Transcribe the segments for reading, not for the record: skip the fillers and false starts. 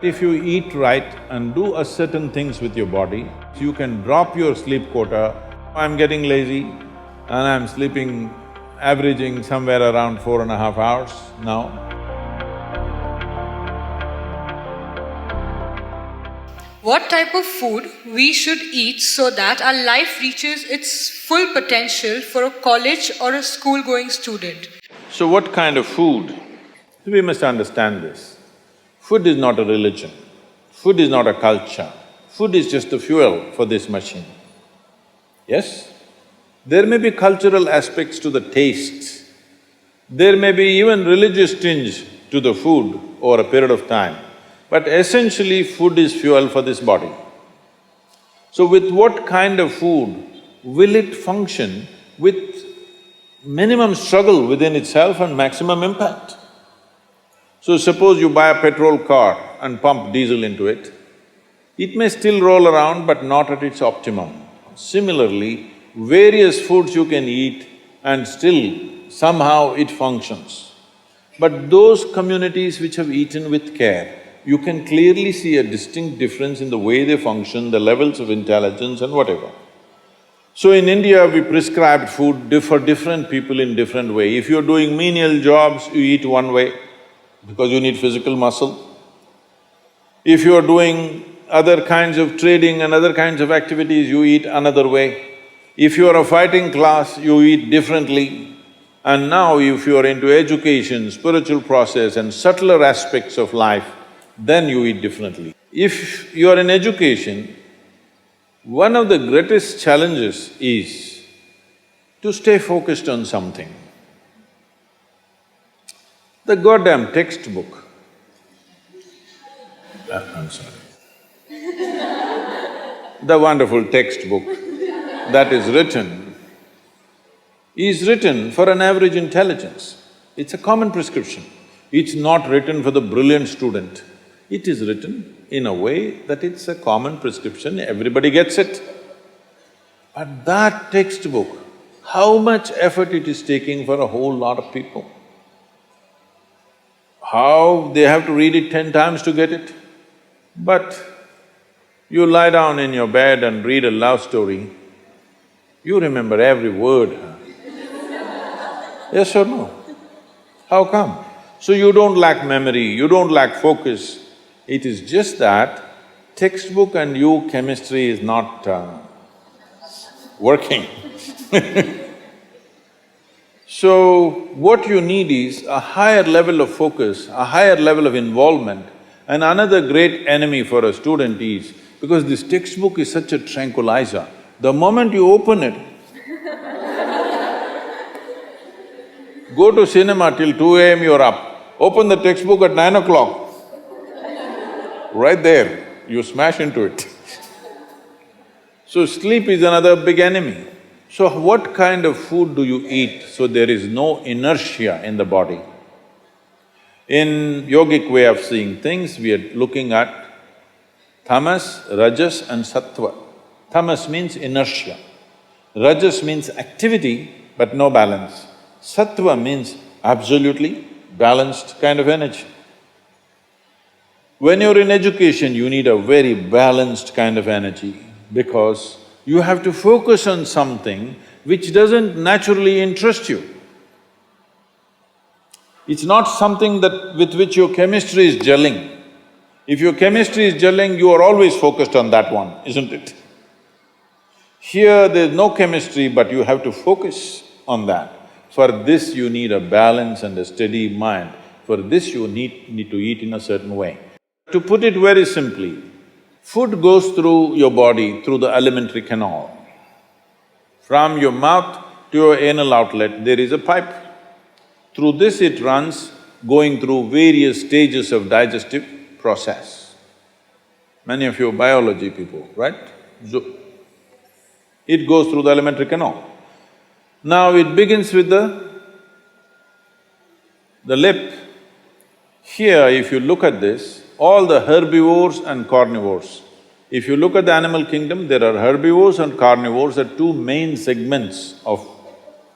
If you eat right and do a certain things with your body, you can drop your sleep quota. I'm getting lazy and I'm sleeping, averaging somewhere around 4.5 hours now. What type of food we should eat so that our life reaches its full potential for a college or a school-going student? So what kind of food? We must understand this. Food is not a religion, food is not a culture, food is just the fuel for this machine. Yes? There may be cultural aspects to the tastes, there may be even religious tinge to the food over a period of time, but essentially food is fuel for this body. So with what kind of food will it function with minimum struggle within itself and maximum impact? So suppose you buy a petrol car and pump diesel into it, it may still roll around but not at its optimum. Similarly, various foods you can eat and still somehow it functions. But those communities which have eaten with care, you can clearly see a distinct difference in the way they function, the levels of intelligence and whatever. So in India, we prescribed food for different people in different way. If you're doing menial jobs, you eat one way because you need physical muscle. If you're doing other kinds of trading and other kinds of activities, you eat another way. If you're a fighting class, you eat differently. And now if you're into education, spiritual process and subtler aspects of life, then you eat differently. If you're in education, one of the greatest challenges is to stay focused on something. The goddamn textbook, I'm sorry. The wonderful textbook that is written for an average intelligence. It's a common prescription. It's not written for the brilliant student. It is written in a way that it's a common prescription, everybody gets it. But that textbook, how much effort it is taking for a whole lot of people? How they have to read it 10 times to get it? But you lie down in your bed and read a love story, you remember every word. Yes or no? How come? So you don't lack memory, you don't lack focus. It is just that textbook and you chemistry is not working. So what you need is a higher level of focus, a higher level of involvement. And another great enemy for a student is, because this textbook is such a tranquilizer, the moment you open it, go to cinema till 2 a.m. you're up, open the textbook at 9 o'clock, right there, you smash into it. So sleep is another big enemy. So what kind of food do you eat so there is no inertia in the body? In yogic way of seeing things, we are looking at tamas, rajas and sattva. Tamas means inertia, rajas means activity but no balance. Sattva means absolutely balanced kind of energy. When you're in education, you need a very balanced kind of energy because you have to focus on something which doesn't naturally interest you. It's not something with which your chemistry is gelling. If your chemistry is gelling, you are always focused on that one, isn't it? Here there's no chemistry, but you have to focus on that. For this you need a balance and a steady mind. For this you need to eat in a certain way. To put it very simply, food goes through your body through the alimentary canal. From your mouth to your anal outlet, there is a pipe. Through this it runs, going through various stages of digestive process. Many of you are biology people, right? So, it goes through the alimentary canal. Now it begins with the lip. Here, if you look at this, all the herbivores and carnivores. If you look at the animal kingdom, there are herbivores and carnivores are two main segments of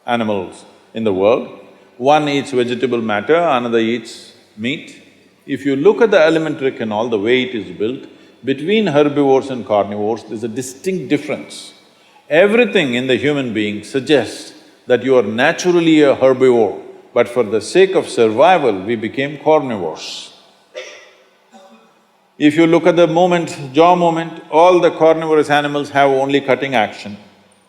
animals in the world. One eats vegetable matter, another eats meat. If you look at the elementary canal, the way it is built, between herbivores and carnivores, there's a distinct difference. Everything in the human being suggests that you are naturally a herbivore, but for the sake of survival, we became carnivores. If you look at the jaw movement, all the carnivorous animals have only cutting action.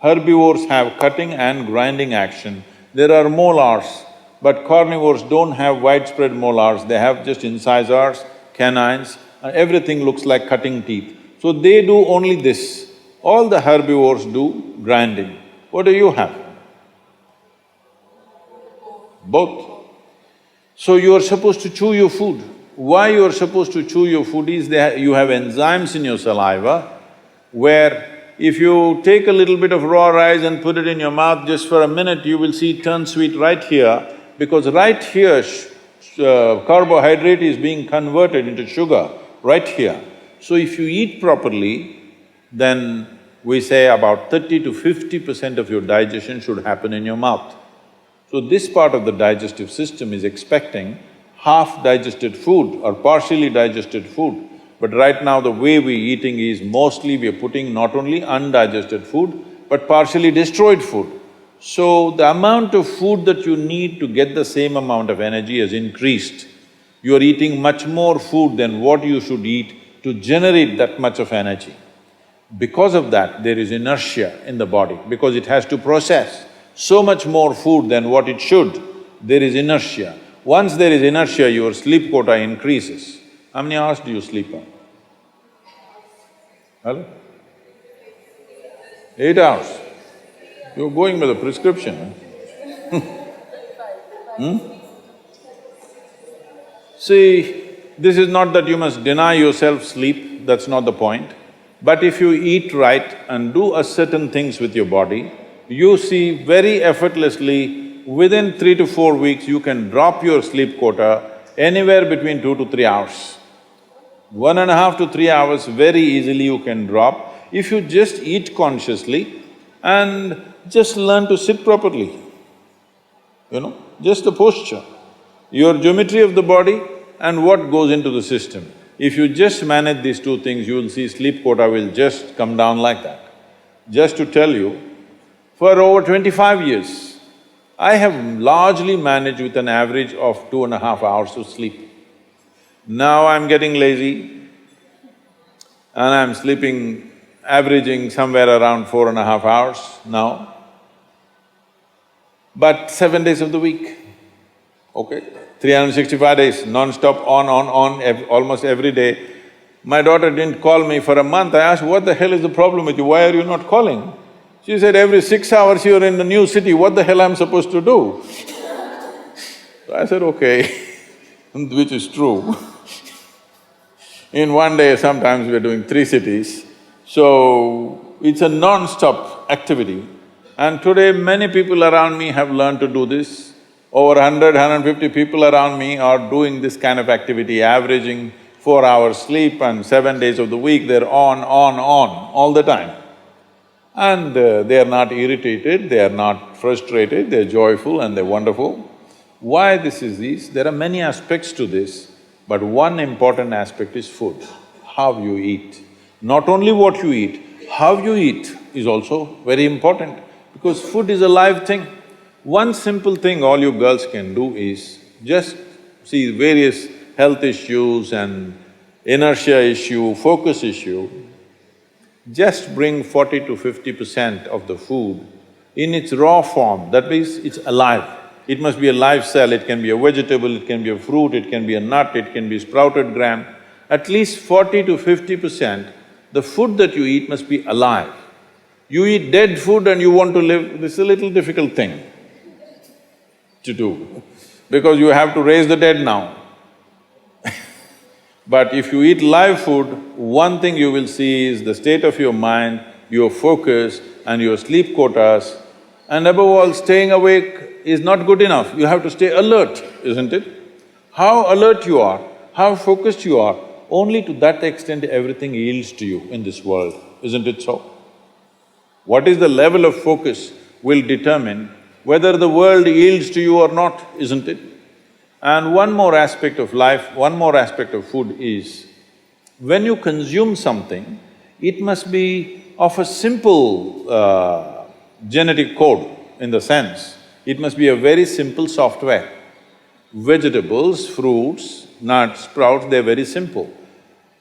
Herbivores have cutting and grinding action. There are molars, but carnivores don't have widespread molars, they have just incisors, canines, and everything looks like cutting teeth. So they do only this. All the herbivores do grinding. What do you have? Both. So you are supposed to chew your food. Why you are supposed to chew your food is you have enzymes in your saliva where if you take a little bit of raw rice and put it in your mouth just for a minute, you will see it turn sweet right here, because right here carbohydrate is being converted into sugar, right here. So if you eat properly, then we say about 30 to 50% of your digestion should happen in your mouth. So this part of the digestive system is expecting half-digested food or partially digested food. But right now the way we're eating is mostly we're putting not only undigested food, but partially destroyed food. So the amount of food that you need to get the same amount of energy has increased. You are eating much more food than what you should eat to generate that much of energy. Because of that, there is inertia in the body, because it has to process so much more food than what it should, there is inertia. Once there is inertia, your sleep quota increases. How many hours do you sleep on? Hello? 8 hours. You're going by the prescription, huh? See, this is not that you must deny yourself sleep, that's not the point. But if you eat right and do a certain things with your body, you see very effortlessly, within 3 to 4 weeks, you can drop your sleep quota anywhere between 2 to 3 hours. 1.5 to 3 hours, very easily you can drop if you just eat consciously and just learn to sit properly, just the posture, your geometry of the body and what goes into the system. If you just manage these two things, you will see sleep quota will just come down like that. Just to tell you, for over 25 years, I have largely managed with an average of 2.5 hours of sleep. Now I'm getting lazy and I'm sleeping, averaging somewhere around 4.5 hours now, but 7 days of the week, okay? 365 days, non-stop, almost every day. My daughter didn't call me for a month. I asked, what the hell is the problem with you, why are you not calling? She said, every 6 hours you're in the new city, what the hell I'm supposed to do? So I said, okay, which is true. In one day, sometimes we're doing 3 cities, so it's a non-stop activity. And today, many people around me have learned to do this. Over 150 people around me are doing this kind of activity, averaging 4 hours sleep and 7 days of the week, they're on, all the time. And they are not irritated, they are not frustrated, they're joyful and they're wonderful. Why this is this? There are many aspects to this, but one important aspect is food, how you eat. Not only what you eat, how you eat is also very important, because food is a live thing. One simple thing all you girls can do is just see various health issues and inertia issue, focus issue, just bring 40 to 50% of the food in its raw form, that means it's alive. It must be a live cell, it can be a vegetable, it can be a fruit, it can be a nut, it can be sprouted gram. At least 40 to 50%, the food that you eat must be alive. You eat dead food and you want to live, this is a little difficult thing to do, because you have to raise the dead now. But if you eat live food, one thing you will see is the state of your mind, your focus and your sleep quotas, and above all, staying awake is not good enough, you have to stay alert, isn't it? How alert you are, how focused you are, only to that extent everything yields to you in this world, isn't it so? What is the level of focus will determine whether the world yields to you or not, isn't it? And one more aspect of life, one more aspect of food is, when you consume something, it must be of a simple genetic code, in the sense, it must be a very simple software. Vegetables, fruits, nuts, sprouts, they're very simple.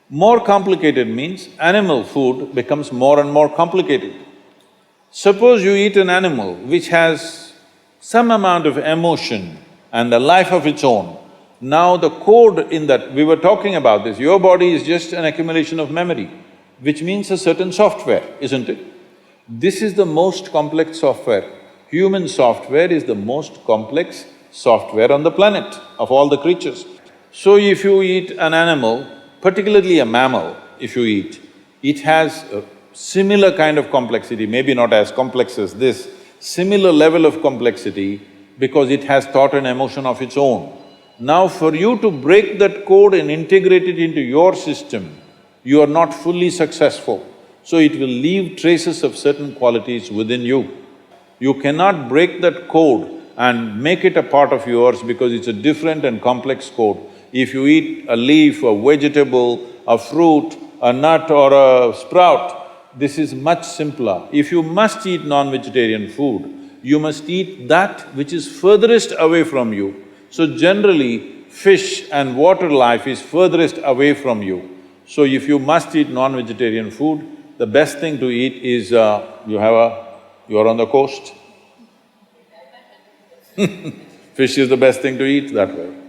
More complicated means animal food becomes more and more complicated. Suppose you eat an animal which has some amount of emotion and a life of its own. Now the code in that… we were talking about this, your body is just an accumulation of memory, which means a certain software, isn't it? This is the most complex software. Human software is the most complex software on the planet of all the creatures. So if you eat an animal, particularly a mammal, if you eat, it has a similar kind of complexity, maybe not as complex as this, similar level of complexity because it has thought and emotion of its own. Now for you to break that code and integrate it into your system, you are not fully successful. So it will leave traces of certain qualities within you. You cannot break that code and make it a part of yours because it's a different and complex code. If you eat a leaf, a vegetable, a fruit, a nut or a sprout, this is much simpler. If you must eat non-vegetarian food, you must eat that which is furthest away from you. So generally, fish and water life is furthest away from you. So if you must eat non-vegetarian food, the best thing to eat is, you're on the coast. Fish is the best thing to eat that way.